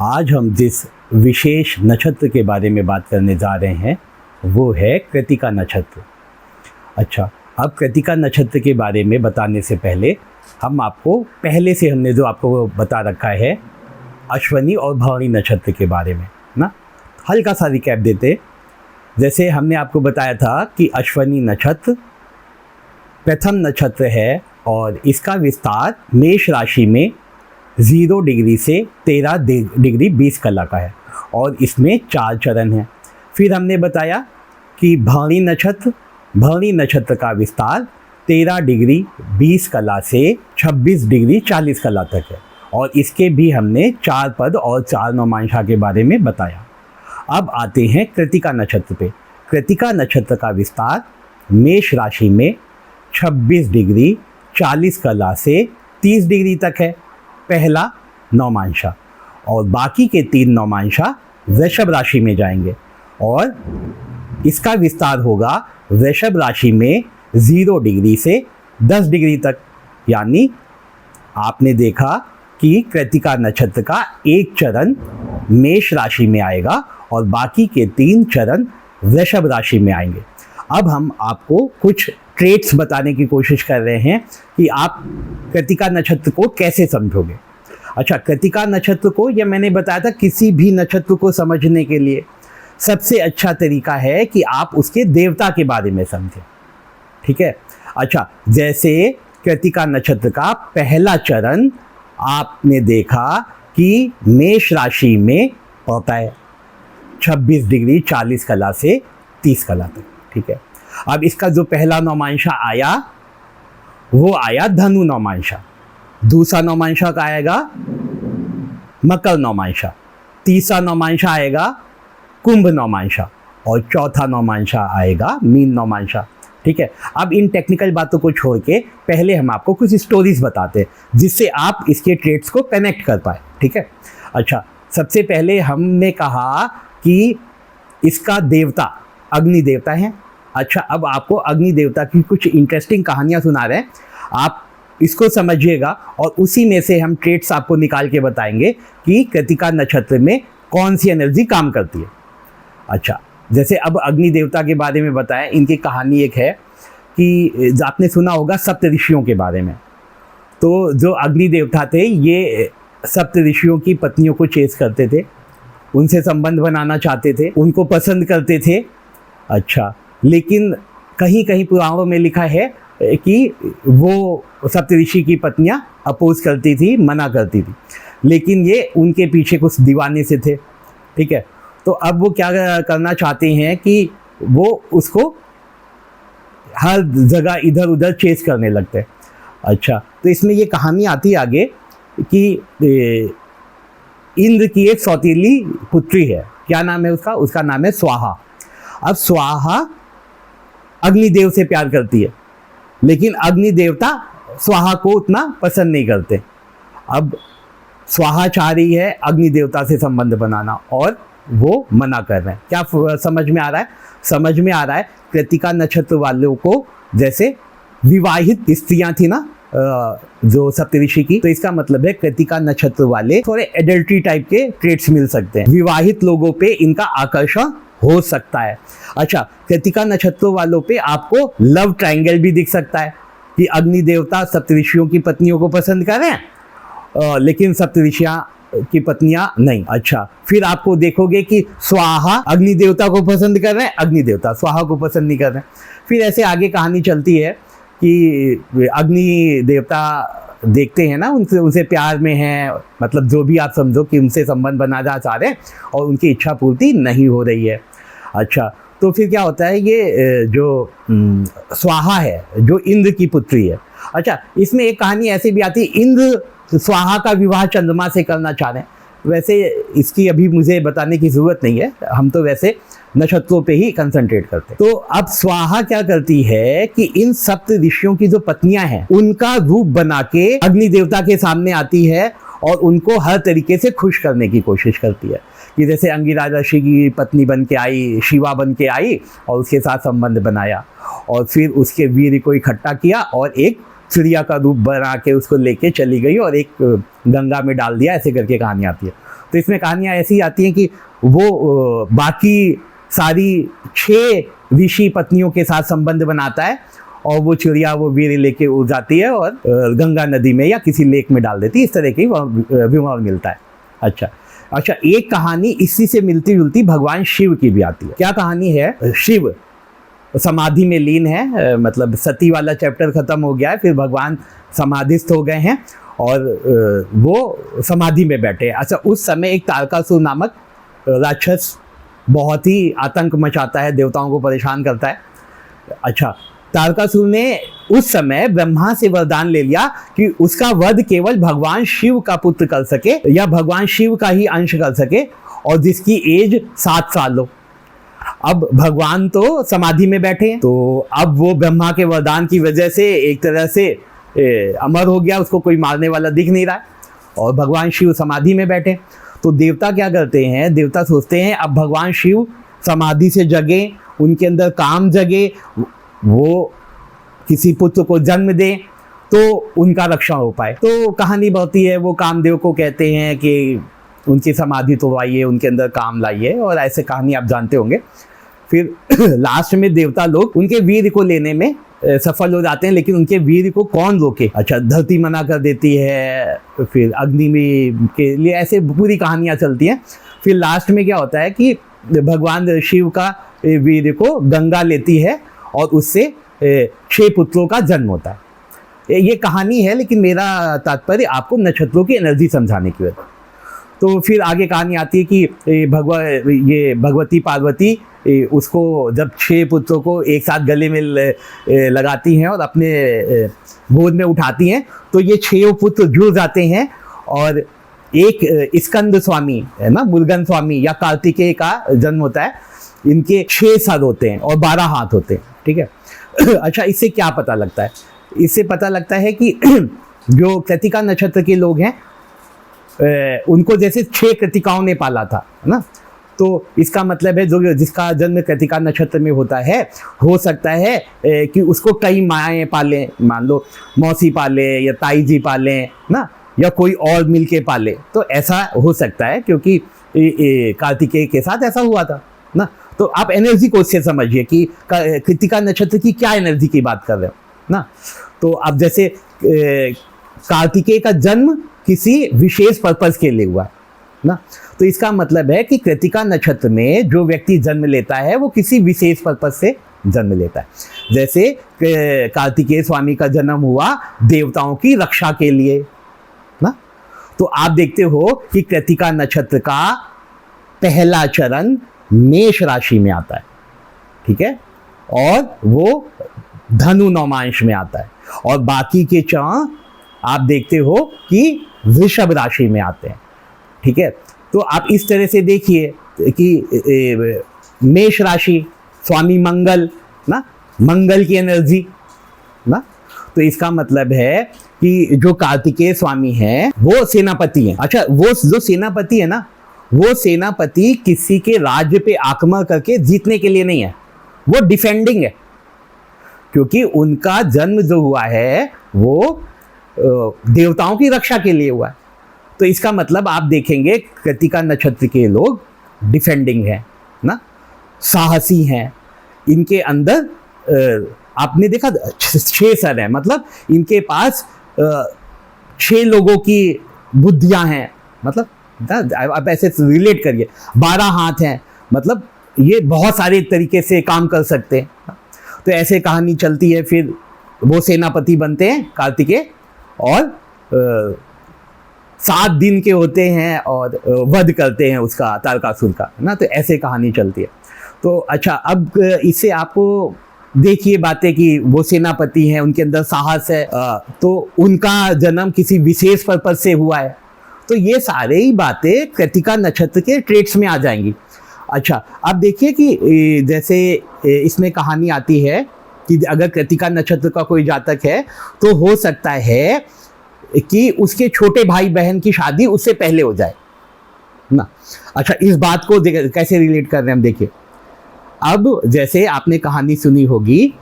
आज हम जिस विशेष नक्षत्र के बारे में बात करने जा रहे हैं वो है कृत्तिका नक्षत्र। अच्छा, अब कृत्तिका नक्षत्र के बारे में बताने से पहले हम आपको पहले से हमने जो आपको बता रखा है अश्विनी और भरणी नक्षत्र के बारे में ना, हल्का सा रिकैप देते। जैसे हमने आपको बताया था कि अश्विनी नक्षत्र प्रथम नक्षत्र है और इसका विस्तार मेष राशि में 0 डिग्री से 13 डिग्री 20 कला का है और इसमें 4 चरण हैं। फिर हमने बताया कि भरणी नक्षत्र का विस्तार 13 डिग्री 20 कला से 26 डिग्री 40 कला तक है और इसके भी हमने 4 पद और 4 नौमांशा के बारे में बताया। अब आते हैं कृत्तिका नक्षत्र पे। कृत्तिका नक्षत्र का विस्तार मेष राशि में 26 डिग्री 40 कला से 30 डिग्री तक है, पहला नौमांशा, और बाकी के 3 नौमांशा वृषभ राशि में जाएंगे और इसका विस्तार होगा वृषभ राशि में 0 डिग्री से 10 डिग्री तक। यानी आपने देखा कि कृत्तिका नक्षत्र का एक चरण मेष राशि में आएगा और बाकी के 3 चरण वृषभ राशि में आएंगे। अब हम आपको कुछ ट्रेट्स बताने की कोशिश कर रहे हैं कि आप कृत्तिका नक्षत्र को कैसे समझोगे। अच्छा, कृत्तिका नक्षत्र को, यह मैंने बताया था, किसी भी नक्षत्र को समझने के लिए सबसे अच्छा तरीका है कि आप उसके देवता के बारे में समझें। ठीक है। अच्छा, जैसे कृत्तिका नक्षत्र का पहला चरण आपने देखा कि मेष राशि में होता है 26 डिग्री 40 कला से 30 कला तक। ठीक है। अब इसका जो पहला नौमांशा आया वो आया धनु नौमांशा, दूसरा नौमांशा का आएगा मकर नौमांशा, तीसरा नौमांशा आएगा कुंभ नौमांशा और चौथा नौमांशा आएगा मीन नौमांशा। ठीक है। अब इन टेक्निकल बातों को छोड़ के पहले हम आपको कुछ स्टोरीज बताते हैं जिससे आप इसके ट्रेड्स को कनेक्ट कर पाए। ठीक है। अच्छा, सबसे पहले हमने कहा कि इसका देवता अग्नि देवता है। अच्छा, अब आपको अग्नि देवता की कुछ इंटरेस्टिंग कहानियाँ सुना रहे हैं, आप इसको समझिएगा और उसी में से हम ट्रेट्स आपको निकाल के बताएंगे कि कृत्तिका नक्षत्र में कौन सी एनर्जी काम करती है। अच्छा, जैसे अब अग्नि देवता के बारे में बताएं, इनकी कहानी एक है कि आपने सुना होगा सप्त ऋषियों के बारे में। तो जो अग्नि देवता थे ये सप्त ऋषियों की पत्नियों को चेस करते थे, उनसे संबंध बनाना चाहते थे, उनको पसंद करते थे। अच्छा, लेकिन कहीं कहीं पुराणों में लिखा है कि वो सप्तऋषि की पत्नियां अपोज करती थी, मना करती थी, लेकिन ये उनके पीछे कुछ दीवाने से थे। ठीक है। तो अब वो क्या करना चाहते हैं कि वो उसको हर जगह इधर उधर चेस करने लगते हैं। अच्छा, तो इसमें ये कहानी आती है आगे कि इंद्र की एक सौतीली पुत्री है। क्या नाम है उसका? उसका नाम है स्वाहा। अब स्वाहा अग्निदेव से प्यार करती है, लेकिन अग्नि देवता स्वाहा को उतना पसंद नहीं करते। अब स्वाहा चाह रही है अग्नि देवता से संबंध बनाना और वो मना कर रहे हैं। क्या समझ में आ रहा है? समझ में आ रहा है। कृत्तिका नक्षत्र वालों को जैसे विवाहित स्त्रियां थी ना जो सप्तऋषि की, तो इसका मतलब है कृत्तिका नक्षत्र वाले थोड़े एडल्ट्री टाइप के ट्रेट्स मिल सकते हैं, विवाहित लोगों पे इनका आकर्षण हो सकता है। अच्छा, कृत्तिका नक्षत्र वालों पे आपको लव ट्रायंगल भी दिख सकता है कि अग्नि देवता सप्तऋषियों की पत्नियों को पसंद कर रहे हैं लेकिन सप्तऋषियां की पत्नियां नहीं। अच्छा, फिर आपको देखोगे कि स्वाहा अग्नि देवता को पसंद कर रहे हैं, अग्नि देवता स्वाहा को पसंद नहीं कर रहे हैं। फिर ऐसे आगे कहानी चलती है कि अग्नि देवता देखते हैं ना उनसे प्यार में हैं, मतलब जो भी आप समझो कि उनसे संबंध बनाना चाह रहे हैं और उनकी इच्छा पूर्ति नहीं हो रही है। अच्छा, तो फिर क्या होता है, ये जो स्वाहा है जो इंद्र की पुत्री है। अच्छा, इसमें एक कहानी ऐसी भी आती है, इंद्र स्वाहा का विवाह चंद्रमा से करना चाह रहे हैं। वैसे इसकी अभी मुझे बताने की ज़रूरत नहीं है, हम तो वैसे नक्षत्रों पे ही कंसंट्रेट करते हैं। तो अब स्वाहा क्या करती है कि इन सप्त ऋषियों की जो पत्नियां हैं उनका रूप बना के अग्नि देवता के सामने आती है और उनको हर तरीके से खुश करने की कोशिश करती है कि जैसे अंगिरा ऋषि की पत्नी बन के आई, शिवा बन के आई और उसके साथ संबंध बनाया और फिर उसके वीर को इकट्ठा किया और एक चिड़िया का रूप बना के उसको लेके चली गई और एक गंगा में डाल दिया, ऐसे करके कहानी आती है। तो इसमें कहानियाँ ऐसी आती हैं कि वो बाकी सारी 6 ऋषि पत्नियों के साथ संबंध बनाता है और वो चिड़िया वो वीर लेके उड़ जाती है और गंगा नदी में या किसी लेक में डाल देती है। इस तरह की विवरण मिलता है। अच्छा, एक कहानी इसी से मिलती जुलती भगवान शिव की भी आती है। क्या कहानी है? शिव समाधि में लीन है, मतलब सती वाला चैप्टर खत्म हो गया है, फिर भगवान समाधिस्थ हो गए हैं और वो समाधि में बैठे हैं। अच्छा, उस समय एक तारकासुर नामक राक्षस बहुत ही आतंक मचाता है, देवताओं को परेशान करता है। अच्छा, तारकासुर ने उस समय ब्रह्मा से वरदान ले लिया कि उसका वध केवल भगवान शिव का पुत्र कर सके या भगवान शिव का ही अंश कर सके और जिसकी एज 7 साल हो। अब भगवान तो समाधि में बैठे हैं, तो अब वो ब्रह्मा के वरदान की वजह से एक तरह से अमर हो गया, उसको कोई मारने वाला दिख नहीं रहा है और भगवान शिव समाधि में बैठे। तो देवता क्या करते हैं? देवता सोचते हैं अब भगवान शिव समाधि से जगे, उनके अंदर काम जगे, वो किसी पुत्र को जन्म दें तो उनका रक्षा हो पाए। तो कहानी बढ़ती है, वो कामदेव को कहते हैं कि उनकी समाधि तोड़वाइए, उनके अंदर काम लाइए, और ऐसे कहानी आप जानते होंगे। फिर लास्ट में देवता लोग उनके वीर को लेने में सफल हो जाते हैं, लेकिन उनके वीर को कौन रोके? अच्छा, धरती मना कर देती है, फिर अग्नि में के लिए, ऐसे पूरी कहानियाँ चलती हैं। फिर लास्ट में क्या होता है कि भगवान शिव का वीर को गंगा लेती है और उससे 6 पुत्रों का जन्म होता है। ये कहानी है, लेकिन मेरा तात्पर्य आपको नक्षत्रों की एनर्जी समझाने की वजह। तो फिर आगे कहानी आती है कि ये भगवती पार्वती उसको जब 6 पुत्रों को एक साथ गले में लगाती हैं और अपने गोद में उठाती हैं, तो ये 6 पुत्र जुड़ जाते हैं और एक स्कंद स्वामी है ना, मुर्गन स्वामी या कार्तिकेय का जन्म होता है। इनके 6 सर होते हैं और 12 हाथ होते हैं, ठीक है। अच्छा, इससे क्या पता लगता है? इससे पता लगता है कि जो कृतिका नक्षत्र के लोग हैं उनको जैसे 6 कृतिकाओं ने पाला था, है ना, तो इसका मतलब है जो जिसका जन्म कृतिका नक्षत्र में होता है, हो सकता है कि उसको कई माएँ पालें, मान लो मौसी पाले या ताई जी पाले ना, या कोई और मिलके पाले। तो ऐसा हो सकता है क्योंकि कार्तिकेय के साथ ऐसा हुआ था ना। तो आप एनर्जी को उससे समझिए कि कृतिका नक्षत्र की क्या एनर्जी की बात कर रहे हो ना। तो अब जैसे कार्तिकेय का जन्म किसी विशेष पर्पस के लिए हुआ है ना, तो इसका मतलब है कि कृतिका नक्षत्र में जो व्यक्ति जन्म लेता है वो किसी विशेष पर्पस से जन्म लेता है। जैसे कार्तिकेय स्वामी का जन्म हुआ देवताओं की रक्षा के लिए ना। तो आप देखते हो कि कृतिका नक्षत्र का पहला चरण मेष राशि में आता है, ठीक है, और वो धनु नवमांश में आता है, और बाकी के चरण आप देखते हो कि वृषभ राशि में आते हैं, ठीक है। तो आप इस तरह से देखिए कि मेष राशि स्वामी मंगल ना, मंगल की एनर्जी ना, तो इसका मतलब है कि जो कार्तिकेय स्वामी हैं वो सेनापति हैं। अच्छा, वो जो सेनापति है ना, वो सेनापति किसी के राज्य पे आक्रमण करके जीतने के लिए नहीं है, वो डिफेंडिंग है, क्योंकि उनका जन्म जो हुआ है वो देवताओं की रक्षा के लिए हुआ है। तो इसका मतलब आप देखेंगे कृतिका नक्षत्र के लोग डिफेंडिंग हैं ना, साहसी हैं, इनके अंदर आपने देखा 6 सर हैं, मतलब इनके पास 6 लोगों की बुद्धियां हैं, मतलब आप ऐसे रिलेट करिए। 12 हाथ हैं, मतलब ये बहुत सारे तरीके से काम कर सकते हैं। तो ऐसे कहानी चलती है। फिर वो सेनापति बनते हैं कार्तिकेय और 7 दिन के होते हैं और वध करते हैं उसका, तारकासुर का, है ना। तो ऐसे कहानी चलती है। तो अच्छा, अब इससे आपको देखिए बातें कि वो सेनापति हैं, उनके अंदर साहस है, तो उनका जन्म किसी विशेष पर्पज से हुआ है। तो ये सारे ही बातें कृतिका नक्षत्र के ट्रेट्स में आ जाएंगी। अच्छा, अब देखिए कि जैसे इसमें कहानी आती है कि अगर कृतिका नक्षत्र का कोई जातक है तो हो सकता है कि उसके छोटे भाई बहन की शादी उससे पहले हो जाए ना। अच्छा, इस बात को कैसे रिलेट कर रहे हैं हम, देखिए। अब जैसे आपने कहानी सुनी होगी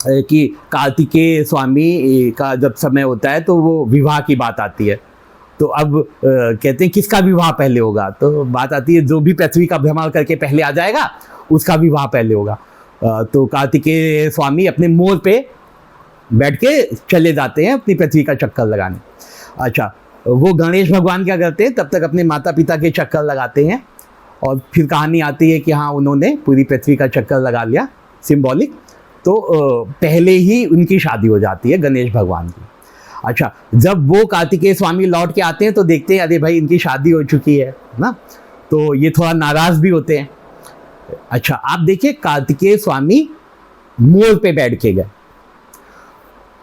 कि कार्तिकेय स्वामी का जब समय होता है तो वो विवाह की बात आती है, तो अब कहते हैं किसका विवाह पहले होगा, तो बात आती है जो भी पृथ्वी का भ्रमण करके पहले आ जाएगा उसका विवाह पहले होगा। तो कार्तिकेय स्वामी अपने मोर पे बैठ के चले जाते हैं अपनी पृथ्वी का चक्कर लगाने। अच्छा, वो गणेश भगवान क्या करते हैं, तब तक अपने माता पिता के चक्कर लगाते हैं और फिर कहानी आती है कि हाँ उन्होंने पूरी पृथ्वी का चक्कर लगा लिया सिंबॉलिक, तो पहले ही उनकी शादी हो जाती है गणेश भगवान की। अच्छा, जब वो कार्तिकेय स्वामी लौट के आते हैं तो देखते हैं अरे भाई इनकी शादी हो चुकी है ना, तो ये थोड़ा नाराज़ भी होते हैं। अच्छा, आप देखिए कार्तिकेय स्वामी मोर पे बैठ के गए,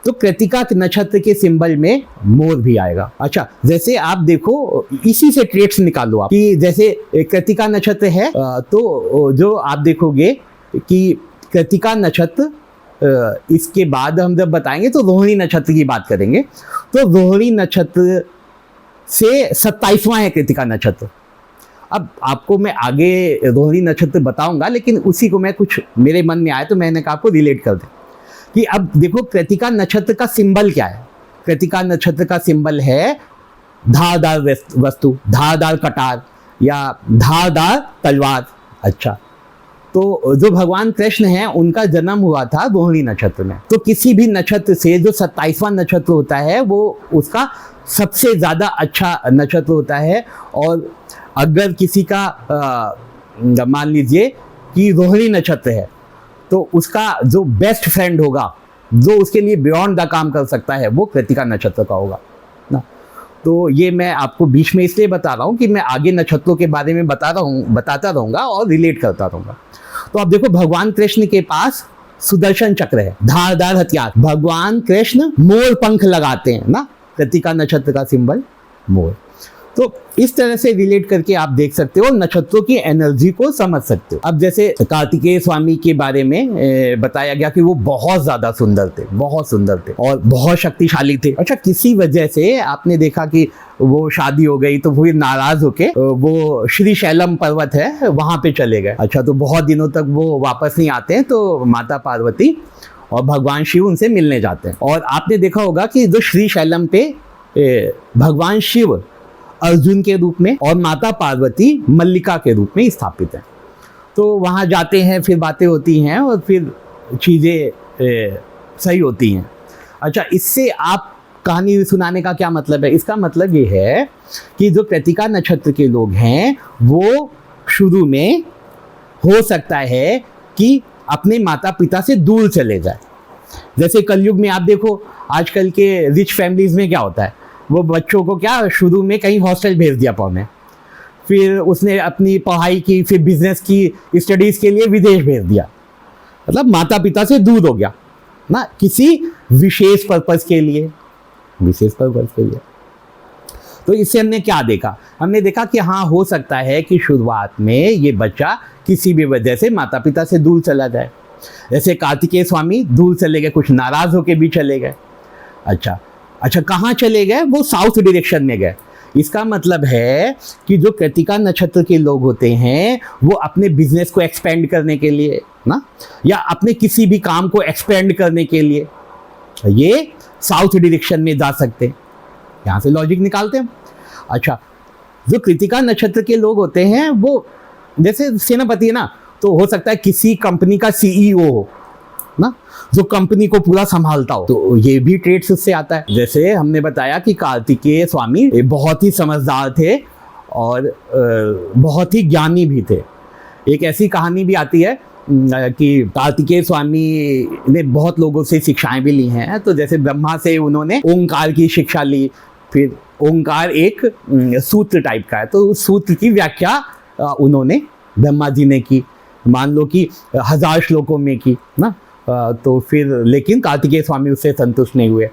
तो कृतिका नक्षत्र के सिंबल में मोर भी आएगा। अच्छा, जैसे आप देखो इसी से ट्रेट्स निकालो आप कि जैसे कृतिका नक्षत्र है तो जो आप देखोगे कि कृतिका नक्षत्र, इसके बाद हम जब बताएंगे तो रोहिणी नक्षत्र की बात करेंगे, तो रोहिणी नक्षत्र से 27वां है कृतिका नक्षत्र। अब आपको मैं आगे रोहिणी नक्षत्र बताऊंगा, लेकिन उसी को मैं कुछ मेरे मन में आया तो मैंने कहा आपको रिलेट कर दें कि अब देखो कृतिका नक्षत्र का सिंबल क्या है। कृतिका नक्षत्र का सिंबल है धारदार वस्तु, धारदार कटार या धारदार तलवार। अच्छा, तो जो भगवान कृष्ण हैं उनका जन्म हुआ था रोहिणी नक्षत्र में, तो किसी भी नक्षत्र से जो 27वां नक्षत्र होता है वो उसका सबसे ज़्यादा अच्छा नक्षत्र होता है। और अगर किसी का मान लीजिए कि रोहिणी नक्षत्र है तो उसका जो बेस्ट फ्रेंड होगा, जो उसके लिए बियॉन्ड द काम कर सकता है, वो कृतिका नक्षत्र का होगा ना। तो ये मैं आपको बीच में इसलिए बता रहा हूँ कि मैं आगे नक्षत्रों के बारे में बताता रहूँगा और रिलेट करता रहूँगा। तो आप देखो भगवान कृष्ण के पास सुदर्शन चक्र है, धारदार हथियार। भगवान कृष्ण मोर पंख लगाते हैं ना, कृतिका नक्षत्र का सिंबल मोर। तो इस तरह से रिलेट करके आप देख सकते हो, नक्षत्रों की एनर्जी को समझ सकते हो। अब जैसे कार्तिकेय स्वामी के बारे में बताया गया कि वो बहुत ज़्यादा सुंदर थे, बहुत सुंदर थे और बहुत शक्तिशाली थे। अच्छा, किसी वजह से आपने देखा कि वो शादी हो गई तो वो नाराज़ होके वो श्री शैलम पर्वत है वहाँ पे चले गए। अच्छा, तो बहुत दिनों तक वो वापस नहीं आते हैं, तो माता पार्वती और भगवान शिव उनसे मिलने जाते हैं। और आपने देखा होगा कि जो श्री शैलम पे भगवान शिव अर्जुन के रूप में और माता पार्वती मल्लिका के रूप में स्थापित है। तो वहाँ जाते हैं, फिर बातें होती हैं और फिर चीज़ें सही होती हैं। अच्छा, इससे आप कहानी सुनाने का क्या मतलब है? इसका मतलब ये है कि जो कृतिका नक्षत्र के लोग हैं वो शुरू में हो सकता है कि अपने माता पिता से दूर चले जाए। जैसे कलयुग में आप देखो आजकल के रिच फैमिलीज में क्या होता है, वो बच्चों को क्या शुरू में कहीं हॉस्टल भेज दिया पढ़ने, फिर उसने अपनी पढ़ाई की, फिर बिजनेस की, स्टडीज़ के लिए विदेश भेज दिया, मतलब माता पिता से दूर हो गया ना, किसी विशेष पर्पज़ के लिए, विशेष पर्पज़ के लिए। तो इससे हमने क्या देखा? हमने देखा कि हाँ, हो सकता है कि शुरुआत में ये बच्चा किसी भी वजह से माता पिता से दूर चला जाए। जैसे कार्तिकेय स्वामी दूर चले गए, कुछ नाराज़ होकर भी चले गए। अच्छा, कहाँ चले गए? वो साउथ डायरेक्शन में गए। इसका मतलब है कि जो कृतिका नक्षत्र के लोग होते हैं वो अपने बिजनेस को एक्सपेंड करने के लिए ना, या अपने किसी भी काम को एक्सपेंड करने के लिए ये साउथ डायरेक्शन में जा सकते हैं। यहाँ से लॉजिक निकालते हैं। अच्छा, जो कृतिका नक्षत्र के लोग होते हैं वो जैसे सेनापति है ना, तो हो सकता है किसी कंपनी का सीईओ हो ना, जो कंपनी को पूरा संभालता हो, तो ये भी ट्रेड्स उससे आता है। जैसे हमने बताया कि कार्तिकेय स्वामी बहुत ही समझदार थे और बहुत ही ज्ञानी भी थे। एक ऐसी कहानी भी आती है कि कार्तिकेय स्वामी ने बहुत लोगों से शिक्षाएं भी ली हैं। तो जैसे ब्रह्मा से उन्होंने ओंकार की शिक्षा ली, फिर ओंकार एक सूत्र टाइप का है, तो उस सूत्र की व्याख्या उन्होंने ब्रह्मा जी ने की, मान लो कि 1000 श्लोकों में की ना। तो फिर लेकिन कार्तिकेय स्वामी उससे संतुष्ट नहीं हुए।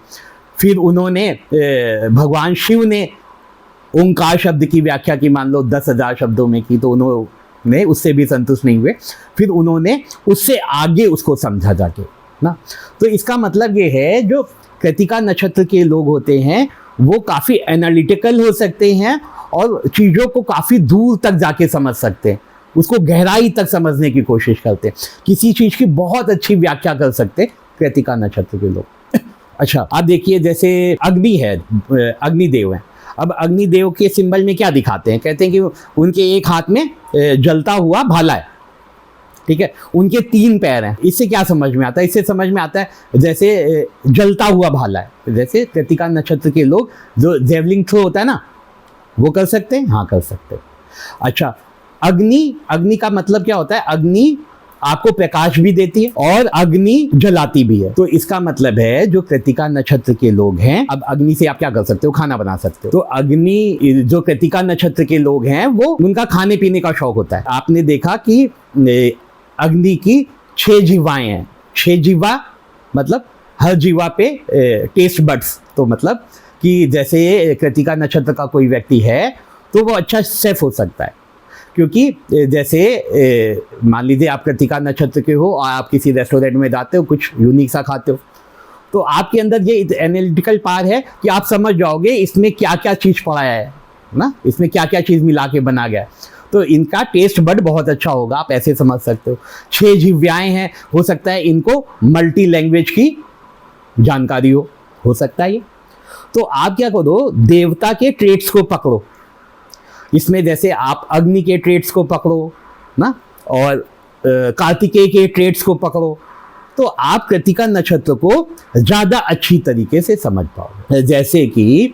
फिर उन्होंने भगवान शिव ने ओंकार शब्द की व्याख्या की, मान लो 10,000 शब्दों में की, तो उन्होंने उससे भी संतुष्ट नहीं हुए। फिर उन्होंने उससे आगे उसको समझा जाके ना। तो इसका मतलब ये है, जो कृतिका नक्षत्र के लोग होते हैं वो काफ़ी एनालिटिकल हो सकते हैं और चीज़ों को काफ़ी दूर तक जाके समझ सकते हैं, उसको गहराई तक समझने की कोशिश करते हैं, किसी चीज़ की बहुत अच्छी व्याख्या कर सकते हैं कृतिका नक्षत्र के लोग। अच्छा, आप देखिए जैसे अग्नि है, अग्निदेव हैं। अब अग्निदेव के सिंबल में क्या दिखाते हैं, कहते हैं कि उनके एक हाथ में जलता हुआ भाला है, ठीक है, उनके 3 पैर हैं। इससे क्या समझ में आता है, इससे समझ में आता है जैसे जलता हुआ भाला है। जैसे कृतिका नक्षत्र के लोग जो जेवलिंग थ्रो होता है ना, वो कर सकते हैं, हाँ कर सकते हैं। अच्छा, अग्नि का मतलब क्या होता है, अग्नि आपको प्रकाश भी देती है और अग्नि जलाती भी है। तो इसका मतलब है जो कृतिका नक्षत्र के लोग हैं, अब अग्नि से आप क्या कर सकते हो, खाना बना सकते हो। तो अग्नि जो कृतिका नक्षत्र के लोग हैं वो उनका खाने पीने का शौक होता है। आपने देखा कि अग्नि की 6 जीवाएं हैं। 6 जीवा मतलब हर जीवा पे टेस्ट बड्स, तो मतलब कि जैसे कृतिका नक्षत्र का कोई व्यक्ति है तो वो अच्छा शेफ हो सकता है, क्योंकि जैसे मान लीजिए आप कृतिका नक्षत्र के हो और आप किसी रेस्टोरेंट में जाते हो, कुछ यूनिक सा खाते हो, तो आपके अंदर ये एनालिटिकल पावर है कि आप समझ जाओगे इसमें क्या क्या चीज़ पड़ा है ना, इसमें क्या क्या चीज़ मिला के बना गया है। तो इनका टेस्ट बड बहुत अच्छा होगा, आप ऐसे समझ सकते हो। 6 जीव्याएँ हैं, हो सकता है इनको मल्टी लैंग्वेज की जानकारी हो सकता है ये। तो आप क्या करो, देवता के ट्रेट्स को पकड़ो, इसमें जैसे आप अग्नि के ट्रेट्स को पकड़ो ना, और कार्तिकेय के ट्रेट्स को पकड़ो, तो आप कृतिका नक्षत्र को ज़्यादा अच्छी तरीके से समझ पाओगे। जैसे कि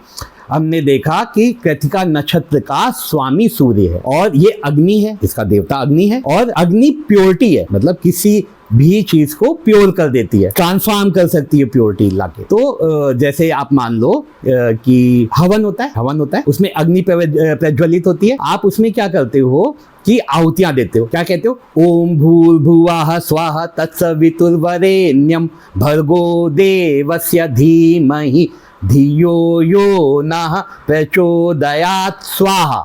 हमने देखा कि कृतिका नक्षत्र का स्वामी सूर्य है और ये अग्नि है, इसका देवता अग्नि है, और अग्नि प्योरिटी है, मतलब किसी भी चीज को प्योर कर देती है, ट्रांसफॉर्म कर सकती है प्योरिटी लाके। तो जैसे आप मान लो कि हवन होता है, उसमें अग्नि प्रज्वलित होती है, आप उसमें क्या करते हो कि आहुतियां देते हो, क्या कहते हो, ओम भूर्भुवः स्वाहा तत्सवितुर्वरेण्यम भर्गो देवस्य धीमहि धियो यो नः प्रचोदयात् स्वाहा।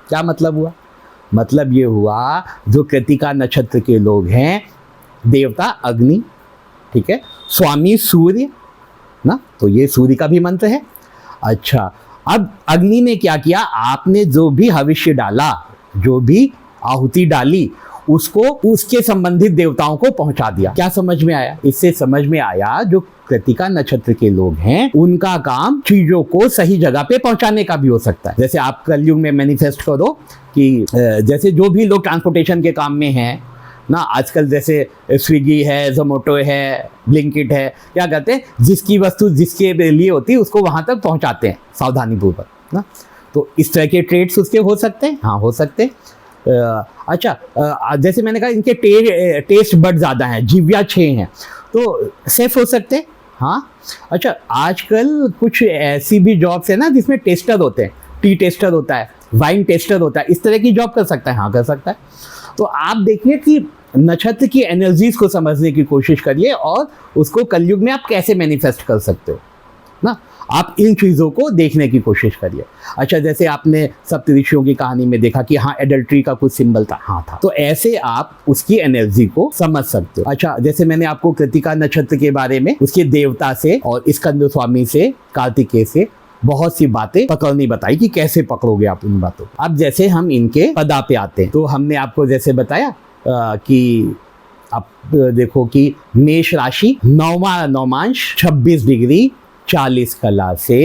क्या मतलब हुआ, मतलब ये हुआ जो कृतिका नक्षत्र के लोग हैं, देवता अग्नि, ठीक है, स्वामी सूर्य ना, तो ये सूर्य का भी मंत्र है। अच्छा, अब अग्नि ने क्या किया, आपने जो भी हविष्य डाला, जो भी आहुति डाली, उसको उसके संबंधित देवताओं को पहुंचा दिया। क्या समझ में आया, इससे समझ में आया जो कृतिका नक्षत्र के लोग हैं उनका काम चीजों को सही जगह पे पहुंचाने का भी हो सकता है। जैसे आप कलयुग में मैनिफेस्ट करो कि जैसे जो भी लोग ट्रांसपोर्टेशन के काम में हैं ना, आजकल जैसे स्विगी है, जोमेटो है, ब्लिंकिट है, क्या कहते हैं, जिसकी वस्तु जिसके लिए होती है उसको वहां तक पहुंचाते हैं सावधानीपूर्वक ना। तो इस तरह के ट्रेड्स उसके हो सकते हैं, हाँ हो सकते हैं। अच्छा, जैसे मैंने कहा इनके टेस्ट बड ज़्यादा हैं, जीव्या 6 हैं, तो सेफ हो सकते हैं, हाँ। अच्छा, आजकल कुछ ऐसी भी जॉब्स है ना जिसमें टेस्टर होते हैं, टी टेस्टर होता है, वाइन टेस्टर होता है, इस तरह की जॉब कर सकता है, हाँ कर सकता है। तो आप देखिए कि नक्षत्र की एनर्जीज को समझने की कोशिश करिए और उसको कलयुग में आप कैसे मैनिफेस्ट कर सकते हो ना, आप इन चीज़ों को देखने की कोशिश करिए। अच्छा, जैसे आपने सप्तऋषियों की कहानी में देखा कि हाँ एडल्ट्री का कुछ सिंबल था, हाँ था, तो ऐसे आप उसकी एनर्जी को समझ सकते हो। अच्छा, जैसे मैंने आपको कृतिका नक्षत्र के बारे में उसके देवता से और स्कंद स्वामी से, कार्तिकेय से बहुत सी बातें पकड़नी बताई कि कैसे पकड़ोगे आप उन बातों। अब जैसे हम इनके पदा पे आते हैं, तो हमने आपको जैसे बताया कि आप देखो कि मेष राशि नौमांश 26 डिग्री 40 कला से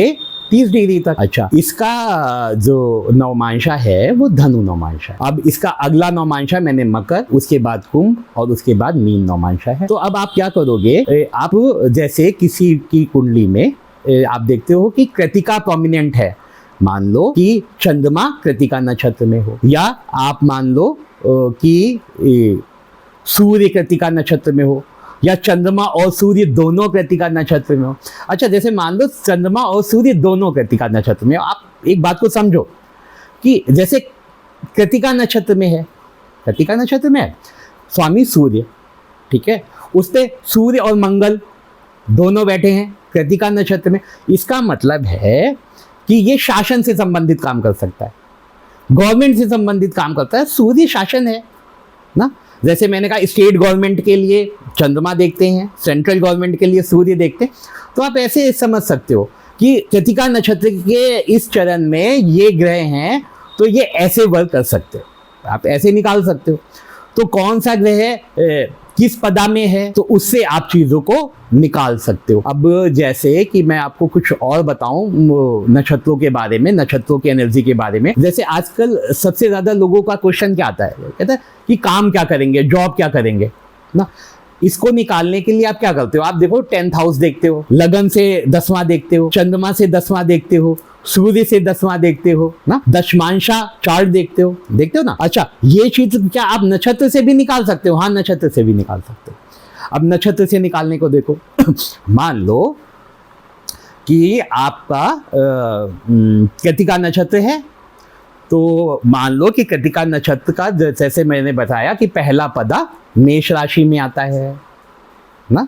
30 डिग्री तक। अच्छा, इसका जो नवमांशा है वो धनु नवमांशा है। अब इसका अगला नवमांशा मैंने मकर, उसके बाद कुंभ और उसके बाद मीन नवमांशा है। तो अब आप क्या करोगे, आप जैसे किसी की कुंडली में आप देखते हो कि कृतिका प्रोमिनेंट है, मान लो कि चंद्रमा कृतिका नक्षत्र में हो, या आप मान लो कि सूर्य कृतिका नक्षत्र में हो, या चंद्रमा और सूर्य दोनों कृतिका नक्षत्र में हो। अच्छा, जैसे मान लो चंद्रमा और सूर्य दोनों कृतिका नक्षत्र में हो, आप एक बात को समझो कि जैसे कृतिका नक्षत्र में है, कृतिका नक्षत्र में है स्वामी सूर्य, ठीक है, उस पे सूर्य और मंगल दोनों बैठे हैं कृतिका नक्षत्र में। इसका मतलब है कि ये शासन से संबंधित काम कर सकता है, गवर्नमेंट से संबंधित काम करता है। सूर्य शासन है ना, जैसे मैंने कहा स्टेट गवर्नमेंट के लिए चंद्रमा देखते हैं, सेंट्रल गवर्नमेंट के लिए सूर्य देखते हैं। तो आप ऐसे समझ सकते हो कि कृतिका नक्षत्र के इस चरण में ये ग्रह हैं, तो ये ऐसे वर्क कर सकते हो, आप ऐसे निकाल सकते हो। तो कौन सा ग्रह किस पदा में है, तो उससे आप चीज़ों को निकाल सकते हो। अब जैसे कि मैं आपको कुछ और बताऊं नक्षत्रों के बारे में, नक्षत्रों की एनर्जी के बारे में। जैसे आजकल सबसे ज़्यादा लोगों का क्वेश्चन क्या आता है, कहता है कि काम क्या करेंगे, जॉब क्या करेंगे ना। इसको निकालने के लिए आप क्या करते हो, आप देखो 10th हाउस देखते हो, लगन से 10वां देखते हो, चंद्रमा से 10वां देखते हो, सूर्य से 10वां देखते हो ना, दशमांशा चार्ट देखते हो ना। अच्छा, ये चीज क्या आप नक्षत्र से भी निकाल सकते हो? हाँ, नक्षत्र से भी निकाल सकते हो। अब नक्षत्र से निकालने को देखो मान लो कि आपका कृतिका नक्षत्र है, तो मान लो कि कृतिका नक्षत्र का जैसे मैंने बताया कि पहला पदा मेष राशि में आता है ना।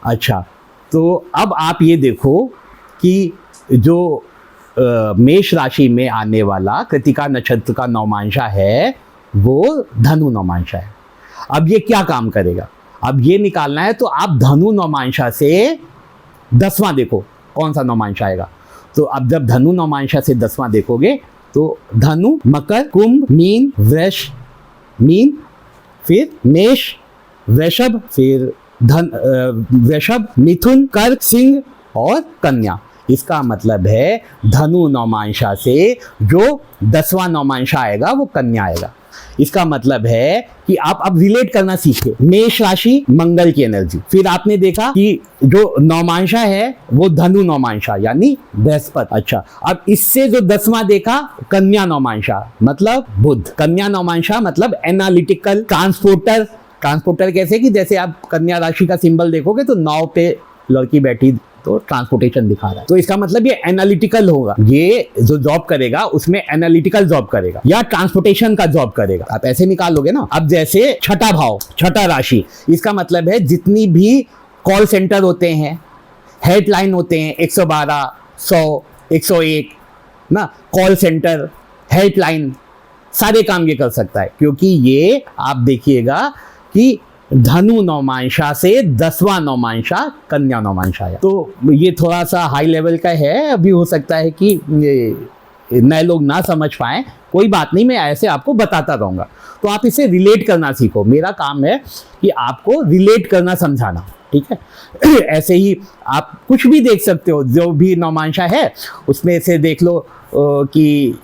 अच्छा, तो अब आप ये देखो कि जो मेष राशि में आने वाला कृतिका नक्षत्र का नौमांशा है वो धनु नौमांशा है। अब ये क्या काम करेगा, अब ये निकालना है, तो आप धनु नौमांशा से 10वां देखो कौन सा नौमांशा आएगा। तो अब जब धनु नौमांशा से 10वां देखोगे तो धनु, मकर, कुंभ, मीन, वृष, मीन, फिर मेष, वृषभ, फिर वृषभ, मिथुन, कर्क, सिंह और कन्या। इसका मतलब है धनु नौमांशा से जो 10वां नौमांशा आएगा वो कन्या आएगा। इसका मतलब है कि आप अब रिलेट करना सीखे। मेष राशि मंगल की एनर्जी, फिर आपने देखा कि जो नौमांशा है वो धनु नौमांशा यानी बृहस्पति। अच्छा, अब इससे जो 10वां देखा कन्या नौमांशा मतलब बुध। कन्या नौमांशा मतलब एनालिटिकल, ट्रांसपोर्टर। ट्रांसपोर्टर कैसे कि जैसे आप कन्या राशि का सिंबल देखोगे तो नाव पे लड़की बैठी तो ट्रांसपोर्टेशन दिखा रहा है, तो इसका मतलब ये एनालिटिकल होगा। ये जो जॉब करेगा उसमें एनालिटिकल जॉब करेगा या ट्रांसपोर्टेशन का जॉब करेगा। आप ऐसे निकाल लोगे ना। अब जैसे छठा भाव, छठा राशि, इसका मतलब है जितनी भी कॉल सेंटर होते हैं, हेल्पलाइन होते हैं, 112, 100, 101 ना, कॉल सेंटर, हेल्पलाइन, सारे काम ये कर सकता है, क्योंकि ये आप देखिएगा कि धनु नौमांशा से 10वां नौमांशा कन्या नौमांशा है। तो ये थोड़ा सा हाई लेवल का है, अभी हो सकता है कि नए लोग ना समझ पाएं, कोई बात नहीं, मैं ऐसे आपको बताता रहूँगा। तो आप इसे रिलेट करना सीखो। मेरा काम है कि आपको रिलेट करना समझाना, ठीक है। ऐसे ही आप कुछ भी देख सकते हो, जो भी नौमांशा है उसमें से देख लो कि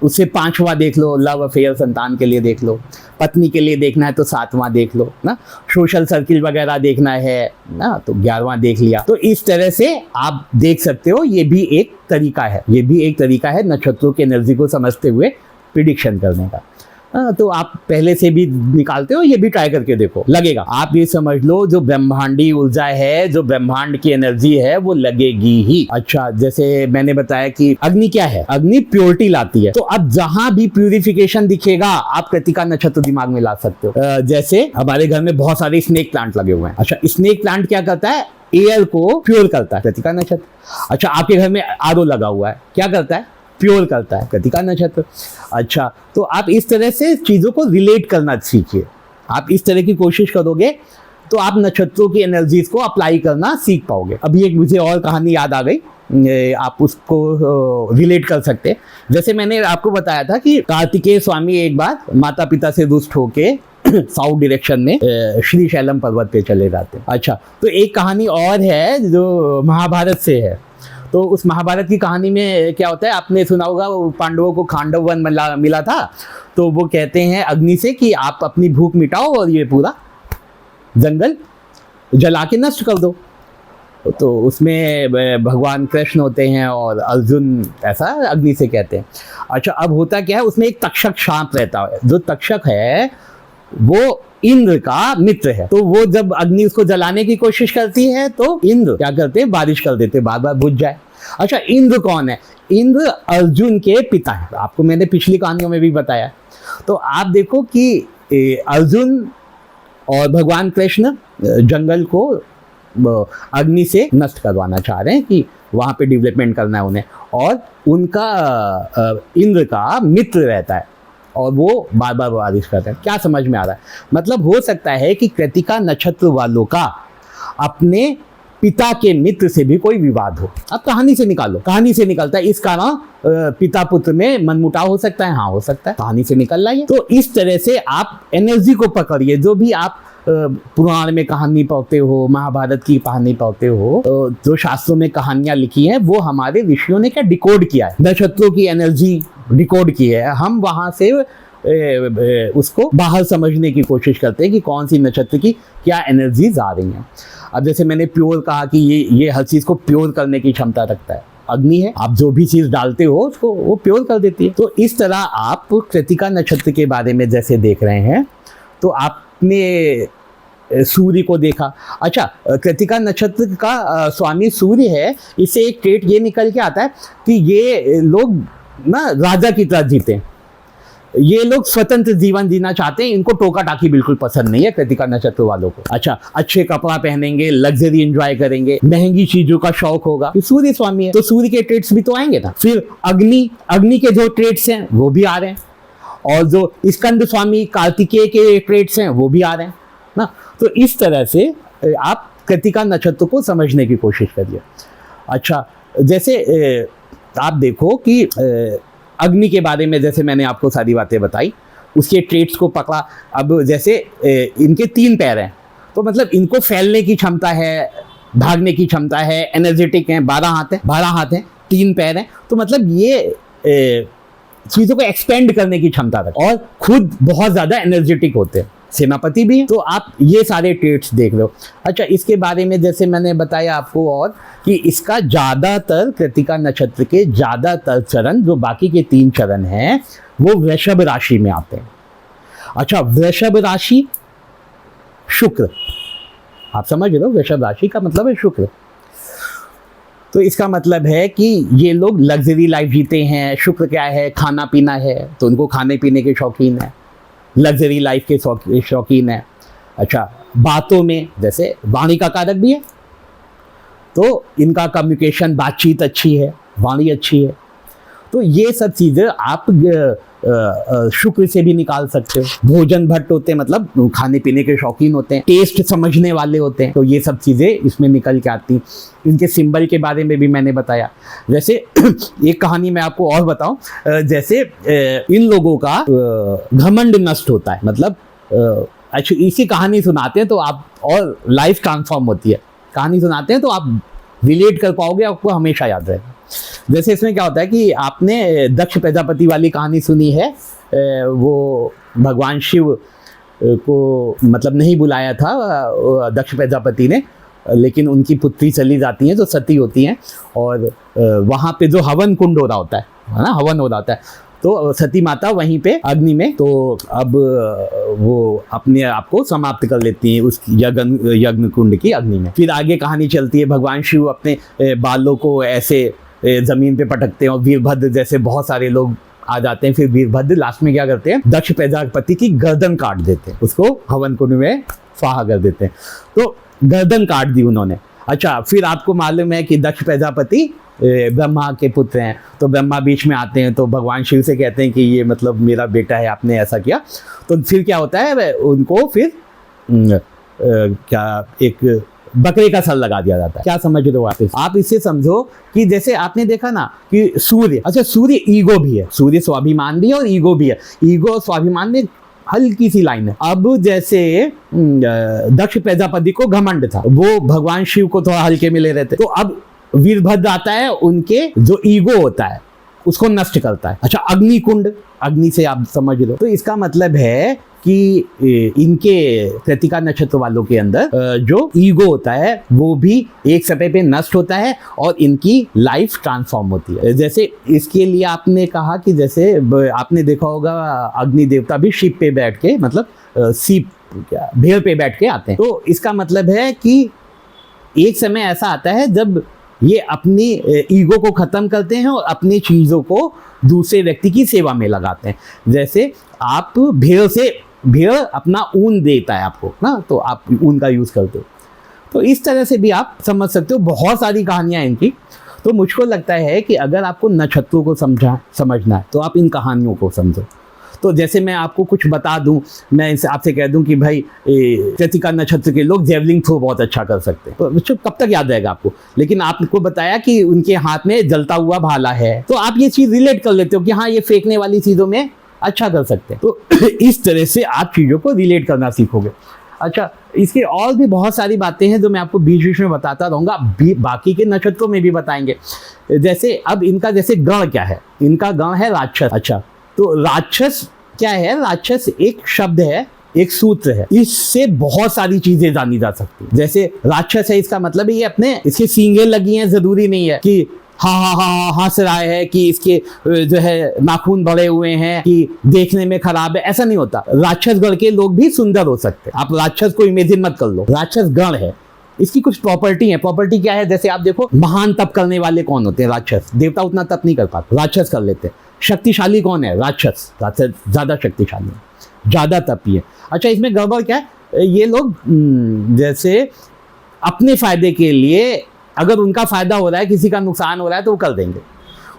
उससे 5वां देख लो, लव अफेयर, संतान के लिए देख लो, पत्नी के लिए देखना है तो 7वां देख लो ना, सोशल सर्किल वगैरह देखना है ना तो 11वां देख लिया। तो इस तरह से आप देख सकते हो, ये भी एक तरीका है, ये भी एक तरीका है नक्षत्रों की एनर्जी को समझते हुए प्रिडिक्शन करने का। तो आप पहले से भी निकालते हो, ये भी ट्राई करके देखो, लगेगा। आप ये समझ लो जो ब्रह्मांडी ऊर्जा है, जो ब्रह्मांड की एनर्जी है वो लगेगी ही। अच्छा, जैसे मैंने बताया कि अग्नि क्या है, अग्नि प्योरिटी लाती है। तो अब जहां भी प्यूरिफिकेशन दिखेगा आप कृतिका नक्षत्र दिमाग में ला सकते हो। जैसे हमारे घर में बहुत सारे स्नेक प्लांट लगे हुए हैं। अच्छा, स्नेक प्लांट क्या करता है, एयर को प्योर करता है, कृतिका नक्षत्र। अच्छा, आपके घर में आरओ लगा हुआ है, क्या करता है, प्योर करता है, कृतिका नक्षत्र। अच्छा, तो आप इस तरह से चीज़ों को रिलेट करना सीखिए। आप इस तरह की कोशिश करोगे तो आप नक्षत्रों की एनर्जीज को अप्लाई करना सीख पाओगे। अभी एक मुझे और कहानी याद आ गई, आप उसको रिलेट कर सकते। जैसे मैंने आपको बताया था कि कार्तिकेय स्वामी एक बार माता पिता से रुष्ट होके साउथ डायरेक्शन में श्री शैलम पर्वत पे चले जाते हैं। अच्छा, तो एक कहानी और है जो महाभारत से है। तो उस महाभारत की कहानी में क्या होता है, आपने सुना होगा, पांडवों को खांडव वन मिला था। तो वो कहते हैं अग्नि से कि आप अपनी भूख मिटाओ और ये पूरा जंगल जला के नष्ट कर दो। तो उसमें भगवान कृष्ण होते हैं और अर्जुन ऐसा अग्नि से कहते हैं। अच्छा, अब होता क्या है, उसमें एक तक्षक सांप रहता है। जो तक्षक है वो इंद्र का मित्र है। तो वो जब अग्नि उसको जलाने की कोशिश करती है तो इंद्र क्या करते हैं, बारिश कर देते, बार बार बुझ जाए। अच्छा, इंद्र कौन है, इंद्र अर्जुन के पिता है, आपको मैंने पिछली कहानियों में भी बताया। तो आप देखो कि अर्जुन और भगवान कृष्ण जंगल को अग्नि से नष्ट करवाना चाह रहे हैं कि वहाँ पे डेवलपमेंट करना है उन्हें, और उनका इंद्र का मित्र रहता है और वो बार बार बारिश करते हैं। क्या समझ में आ रहा है, मतलब हो सकता है कि कृतिका नक्षत्र वालों का अपने पिता के मित्र से भी कोई विवाद हो। अब कहानी से निकालो, कहानी से निकलता है इसका ना पिता पुत्र में मनमुटाव हो सकता है, हाँ हो सकता है, कहानी से निकल रहा है। तो इस तरह से आप एनर्जी को पकड़िए। जो भी आप पुराण में कहानी पढ़ते हो, महाभारत की कहानी पढ़ते हो, जो शास्त्रों में कहानियां लिखी हैं वो हमारे ऋषियों ने क्या डिकोड किया है, नक्षत्रों की एनर्जी डिकोड की है। हम वहां से उसको बाहर समझने की कोशिश करते हैं कि कौन सी नक्षत्र की क्या एनर्जीज आ रही हैं। अब जैसे मैंने प्योर कहा कि ये हर चीज़ को प्योर करने की क्षमता रखता है। अग्नि है, आप जो भी चीज़ डालते हो उसको वो प्योर कर देती है। तो इस तरह आप कृतिका नक्षत्र के बारे में जैसे देख रहे हैं, तो आपने सूर्य को देखा। अच्छा, कृतिका नक्षत्र का स्वामी सूर्य है, इससे एक ट्रेट ये निकल के आता है कि ये लोग ना राजा की तरह जीते, ये लोग स्वतंत्र जीवन जीना चाहते हैं, इनको टोका टाकी बिल्कुल पसंद नहीं है कृतिका नक्षत्र वालों को। अच्छा, अच्छे कपड़ा पहनेंगे, लग्जरी एंजॉय करेंगे, महंगी चीजों का शौक होगा। सूर्य स्वामी है तो सूर्य के ट्रेड्स भी तो आएंगे ना। फिर अग्नि के जो ट्रेड्स हैं वो भी आ रहे हैं, और जो स्कंद स्वामी कार्तिकेय के ट्रेड्स हैं वो भी आ रहे हैं ना। तो इस तरह से आप कृतिका नक्षत्र को समझने की कोशिश करिए। अच्छा, जैसे आप देखो कि अग्नि के बारे में जैसे मैंने आपको सारी बातें बताई, उसके ट्रेड्स को पकड़ा। अब जैसे इनके 3 पैर हैं, तो मतलब इनको फैलने की क्षमता है, भागने की क्षमता है, एनर्जेटिक हैं, 12 हाथ हैं, 3 पैर हैं, तो मतलब ये चीज़ों को एक्सपेंड करने की क्षमता रखते और खुद बहुत ज़्यादा एनर्जेटिक होते हैं, सेनापति भी हैं। तो आप ये सारे ट्रेड्स देख लो। अच्छा, इसके बारे में जैसे मैंने बताया आपको और कि इसका ज़्यादातर कृतिका नक्षत्र के ज़्यादातर चरण, जो बाकी के 3 चरण हैं, वो वृषभ राशि में आते हैं। अच्छा, वृषभ राशि शुक्र, आप समझ रहे हो, वृषभ राशि का मतलब है शुक्र। तो इसका मतलब है कि ये लोग लग्जरी लाइफ जीते हैं। शुक्र क्या है, खाना पीना है, तो उनको खाने पीने के शौकीन है, लग्जरी लाइफ के शौकीन है। अच्छा, बातों में जैसे वाणी का कारक भी है, तो इनका कम्युनिकेशन, बातचीत अच्छी है, वाणी अच्छी है। तो ये सब चीज़ें आप शुक्र से भी निकाल सकते हो। भोजन भट्ट होते हैं, मतलब खाने पीने के शौकीन होते हैं, टेस्ट समझने वाले होते हैं, तो ये सब चीज़ें इसमें निकल के आती हैं। इनके सिंबल के बारे में भी मैंने बताया। जैसे एक कहानी मैं आपको और बताऊं, जैसे इन लोगों का घमंड नष्ट होता है, मतलब अच्छा इसी कहानी सुनाते हैं तो आप और लाइफ ट्रांसफॉर्म होती है। कहानी सुनाते हैं तो आप रिलेट कर पाओगे, आपको हमेशा याद रहेगा। जैसे इसमें क्या होता है कि आपने दक्ष प्रजापति वाली कहानी सुनी है, वो भगवान शिव को मतलब नहीं बुलाया था दक्ष प्रजापति ने, लेकिन उनकी पुत्री चली जाती हैं जो सती होती हैं, और वहाँ पे जो हवन कुंड हो रहा होता है ना, हवन हो रहा होता है, तो सती माता वहीं पे अग्नि में, तो अब वो अपने आप को समाप्त कर लेती हैं उस यज्ञ कुंड की अग्नि में। फिर आगे कहानी चलती है, भगवान शिव अपने बालों को ऐसे जमीन पे पटकते हैं और वीरभद्र जैसे बहुत सारे लोग आ जाते हैं। फिर वीरभद्र लास्ट में क्या करते हैं, दक्ष प्रजापति की गर्दन काट देते हैं, उसको हवन कुंड में स्वाहा कर देते हैं। तो गर्दन काट दी उन्होंने। अच्छा, फिर आपको मालूम है कि दक्ष प्रजापति ब्रह्मा के पुत्र हैं, तो ब्रह्मा बीच में आते हैं, तो भगवान शिव से कहते हैं कि ये मतलब मेरा बेटा है, आपने ऐसा किया। तो फिर क्या होता है, उनको फिर क्या एक बकरे का सर लगा दिया जाता है। क्या समझ रहे हो आप इससे समझो कि जैसे आपने देखा ना कि सूर्य, अच्छा सूर्य ईगो भी है, सूर्य स्वाभिमान भी है और ईगो भी है। ईगो और स्वाभिमान में हल्की सी लाइन है। अब जैसे दक्ष प्रजापति को घमंड था, वो भगवान शिव को थोड़ा हल्के में ले रहे थे, तो अब वीरभद्र आता है, उनके जो ईगो होता है उसको नष्ट करता है। अच्छा, अग्नि कुंड, अग्नि से आप समझ लो। तो इसका मतलब है कि इनके कृतिका नक्षत्र वालों के अंदर जो ईगो होता है वो भी एक समय पे नष्ट होता है और इनकी लाइफ ट्रांसफॉर्म होती है। जैसे इसके लिए आपने कहा कि जैसे आपने देखा होगा अग्नि देवता भी शिप पे बैठ के, मतलब सीप क्या भेड़ पे बैठ के आते हैं। तो इसका मतलब है कि एक समय ऐसा आता है जब ये अपनी ईगो को ख़त्म करते हैं और अपनी चीज़ों को दूसरे व्यक्ति की सेवा में लगाते हैं। जैसे आप भेड़ अपना ऊन देता है आपको ना, तो आप ऊन का यूज़ करते हो। तो इस तरह से भी आप समझ सकते हो, बहुत सारी कहानियाँ इनकी। तो मुझको लगता है कि अगर आपको नक्षत्रों को समझना है तो आप इन कहानियों को समझो। तो जैसे मैं आपको कुछ बता दूं, मैं इनसे आपसे कह दूं कि भाई कृतिका नक्षत्र के लोग जेवलिंग थ्रो बहुत अच्छा कर सकते हैं, तो बच्चों कब तक याद रहेगा आपको। लेकिन आपको बताया कि उनके हाथ में जलता हुआ भाला है, तो आप ये चीज़ रिलेट कर लेते हो कि हाँ ये फेंकने वाली चीज़ों में अच्छा कर सकते हैं। तो इस तरह से आप चीज़ों को रिलेट करना सीखोगे। अच्छा, इसके और भी बहुत सारी बातें हैं जो मैं आपको बीच बीच में बताता रहूँगा, बाकी के नक्षत्रों में भी बताएंगे। जैसे अब इनका जैसे गण क्या है, इनका गण है राक्षस। अच्छा, तो राक्षस क्या है? राक्षस एक शब्द है, एक सूत्र है, इससे बहुत सारी चीजें जानी जा सकती है। जैसे राक्षस है, इसका मतलब ये अपने इसके सींगें लगी हैं, जरूरी नहीं है कि हंस रहा है, कि इसके जो है नाखून बड़े हुए हैं, कि देखने में खराब है, ऐसा नहीं होता। राक्षस गण के लोग भी सुंदर हो सकते हैं। आप राक्षस को इमेजिन मत कर लो, राक्षस गण है, इसकी कुछ प्रॉपर्टी है। प्रॉपर्टी क्या है? जैसे आप देखो, महान तप करने वाले कौन होते हैं? राक्षस। देवता उतना तप नहीं कर पाते, राक्षस कर लेते हैं। शक्तिशाली कौन है? राक्षस। राक्षस ज्यादा शक्तिशाली है, ज्यादा तपी है। अच्छा, इसमें गड़बड़ क्या है? ये लोग जैसे अपने फायदे के लिए, अगर उनका फायदा हो रहा है, किसी का नुकसान हो रहा है, तो वो कर देंगे।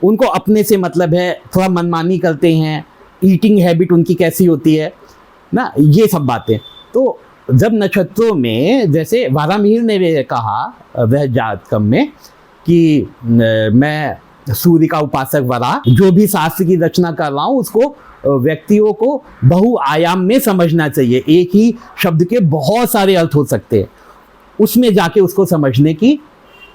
उनको अपने से मतलब है, थोड़ा मनमानी करते हैं। ईटिंग हैबिट उनकी कैसी होती है ना, ये सब बातें। तो जब नक्षत्रों में, जैसे वारामिहिर ने कहा वह जातकम में कि मैं सूर्य का उपासक वरा, जो भी शास्त्र की रचना कर रहा हूँ उसको व्यक्तियों को बहुआयाम में समझना चाहिए। एक ही शब्द के बहुत सारे अर्थ हो सकते हैं, उसमें जाके उसको समझने की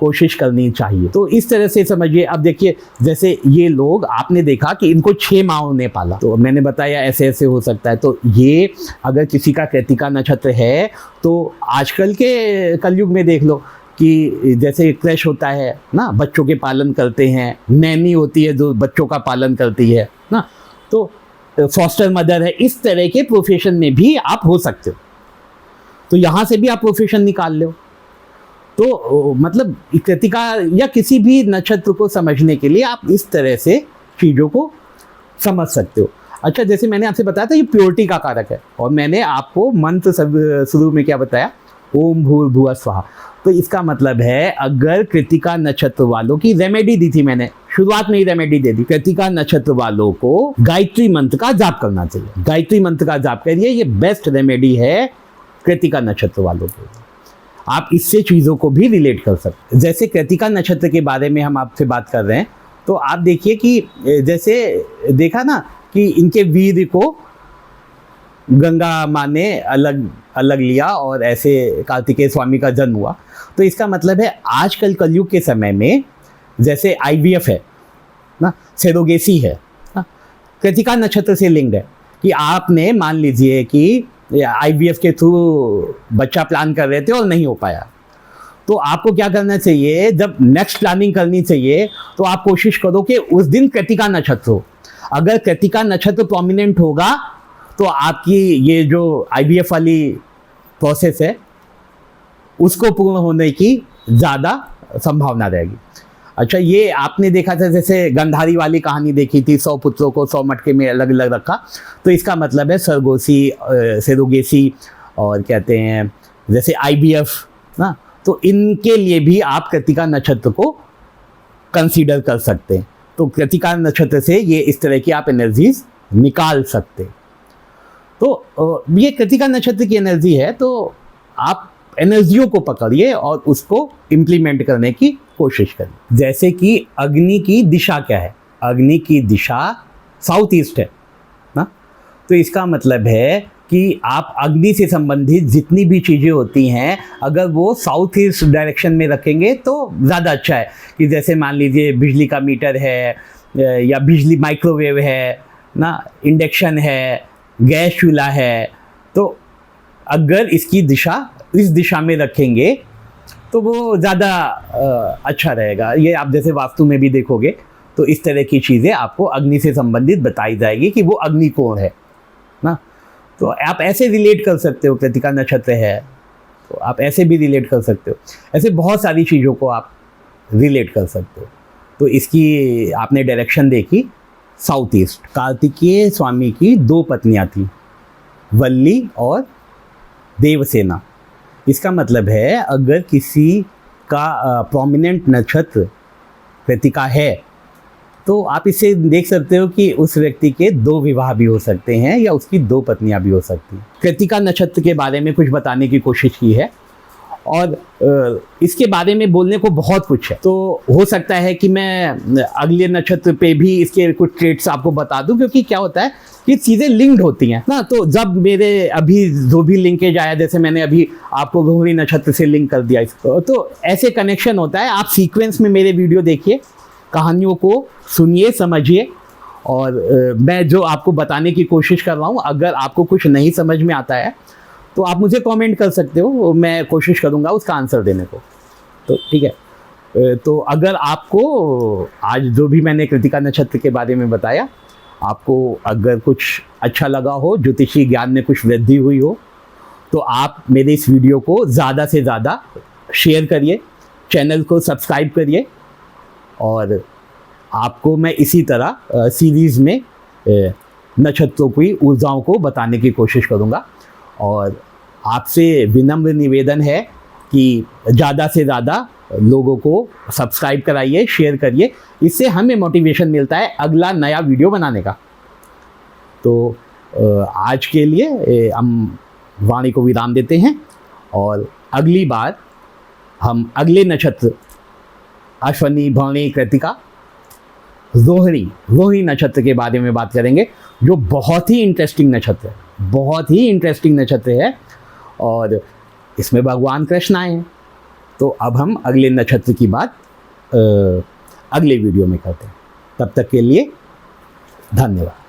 कोशिश करनी चाहिए। तो इस तरह से समझिए। अब देखिए, जैसे ये लोग, आपने देखा कि इनको 6 माहों ने पाला, तो मैंने बताया ऐसे ऐसे हो सकता है। तो ये अगर किसी का कृतिका नक्षत्र है, तो आजकल के कलयुग में देख लो कि जैसे क्रश होता है ना, बच्चों के पालन करते हैं, नैनी होती है जो बच्चों का पालन करती है ना, तो फॉस्टर मदर है। इस तरह के प्रोफेशन में भी आप हो सकते हो, तो यहाँ से भी आप प्रोफेशन निकाल लो। तो मतलब कृतिका या किसी भी नक्षत्र को समझने के लिए आप इस तरह से चीज़ों को समझ सकते हो। अच्छा, जैसे मैंने आपसे बताया था ये प्योरिटी का कारक है, और मैंने आपको मंत्र शुरू में क्या बताया? ओम भूर्भुवः स्वाहा। तो इसका मतलब है, अगर कृतिका नक्षत्र वालों की रेमेडी दी थी मैंने, शुरुआत में ही रेमेडी दे दी, कृतिका नक्षत्र वालों को गायत्री मंत्र का जाप करना चाहिए। गायत्री मंत्र का जाप करिए, ये बेस्ट रेमेडी है कृतिका नक्षत्र वालों के। आप इससे चीज़ों को भी रिलेट कर सकते हैं। जैसे कृतिका नक्षत्र के बारे में हम आपसे बात कर रहे हैं, तो आप देखिए कि जैसे देखा ना कि इनके वीर को गंगा माँ ने अलग अलग लिया और ऐसे कार्तिकेय स्वामी का जन्म हुआ। तो इसका मतलब है, आजकल कलयुग के समय में जैसे IVF है ना, सेरोगेसी है ना, कृतिका नक्षत्र से लिंक्ड है। कि आपने मान लीजिए कि IVF के थ्रू बच्चा प्लान कर रहे थे और नहीं हो पाया, तो आपको क्या करना चाहिए? जब नेक्स्ट प्लानिंग करनी चाहिए, तो आप कोशिश करो कि उस दिन कृतिका नक्षत्र हो। अगर कृतिका नक्षत्र प्रोमिनेंट होगा, तो आपकी ये जो IVF वाली प्रोसेस है उसको पूर्ण होने की ज़्यादा संभावना रहेगी। अच्छा, ये आपने देखा था, जैसे गंधारी वाली कहानी देखी थी, 100 पुत्रों को 100 मटके में अलग अलग रखा। तो इसका मतलब है सरगोसी, सेरोगेसी और कहते हैं जैसे IVF ना, तो इनके लिए भी आप कृतिका नक्षत्र को कंसीडर कर सकते हैं। तो कृतिका नक्षत्र से ये इस तरह की आप एनर्जीज निकाल सकते हैं। तो ये कृतिका नक्षत्र की एनर्जी है, तो आप एनर्जियों को पकड़िए और उसको इम्प्लीमेंट करने की कोशिश करिए। जैसे कि अग्नि की दिशा क्या है? अग्नि की दिशा साउथ ईस्ट है ना, तो इसका मतलब है कि आप अग्नि से संबंधित जितनी भी चीज़ें होती हैं, अगर वो साउथ ईस्ट डायरेक्शन में रखेंगे तो ज़्यादा अच्छा है। कि जैसे मान लीजिए बिजली का मीटर है, या बिजली माइक्रोवेव है ना, इंडक्शन है, गैस चूल्हा है, तो अगर इसकी दिशा इस दिशा में रखेंगे तो वो ज़्यादा अच्छा रहेगा। ये आप जैसे वास्तु में भी देखोगे, तो इस तरह की चीज़ें आपको अग्नि से संबंधित बताई जाएगी कि वो अग्नि कौन है ना। तो आप ऐसे रिलेट कर सकते हो, कृतिका नक्षत्र है तो आप ऐसे भी रिलेट कर सकते हो। ऐसे बहुत सारी चीज़ों को आप रिलेट कर सकते हो। तो इसकी आपने डायरेक्शन देखी साउथ ईस्ट। कार्तिकेय स्वामी की 2 पत्नियां थी, वल्ली और देवसेना। इसका मतलब है, अगर किसी का प्रोमिनेंट नक्षत्र कृतिका है, तो आप इससे देख सकते हो कि उस व्यक्ति के 2 विवाह भी हो सकते हैं या उसकी 2 पत्नियां भी हो सकती हैं। कृतिका नक्षत्र के बारे में कुछ बताने की कोशिश की है और इसके बारे में बोलने को बहुत कुछ है, तो हो सकता है कि मैं अगले नक्षत्र पे भी इसके कुछ ट्रेट्स आपको बता दूं, क्योंकि क्या होता है कि चीज़ें लिंक्ड होती हैं ना। तो जब मेरे अभी जो भी लिंकेज आया, जैसे मैंने अभी आपको रोहिणी नक्षत्र से लिंक कर दिया इसको, तो ऐसे कनेक्शन होता है। आप सीक्वेंस में मेरे वीडियो देखिए, कहानियों को सुनिए, समझिए, और मैं जो आपको बताने की कोशिश कर रहा हूँ, अगर आपको कुछ नहीं समझ में आता है तो आप मुझे कमेंट कर सकते हो, मैं कोशिश करूँगा उसका आंसर देने को। तो ठीक है, तो अगर आपको आज जो भी मैंने कृतिका नक्षत्र के बारे में बताया, आपको अगर कुछ अच्छा लगा हो, ज्योतिषी ज्ञान में कुछ वृद्धि हुई हो, तो आप मेरे इस वीडियो को ज़्यादा से ज़्यादा शेयर करिए, चैनल को सब्सक्राइब करिए, और आपको मैं इसी तरह सीरीज़ में नक्षत्रों की ऊर्जाओं को बताने की कोशिश करूँगा। और आपसे विनम्र निवेदन है कि ज़्यादा से ज़्यादा लोगों को सब्सक्राइब कराइए, शेयर करिए, इससे हमें मोटिवेशन मिलता है अगला नया वीडियो बनाने का। तो आज के लिए हम वाणी को विराम देते हैं, और अगली बार हम अगले नक्षत्र अश्विनी, भरणी, कृतिका, रोहिणी नक्षत्र के बारे में बात करेंगे, जो बहुत ही इंटरेस्टिंग नक्षत्र है, बहुत ही इंटरेस्टिंग नक्षत्र है, और इसमें भगवान कृष्ण आए हैं। तो अब हम अगले नक्षत्र की बात अगले वीडियो में करते हैं। तब तक के लिए धन्यवाद।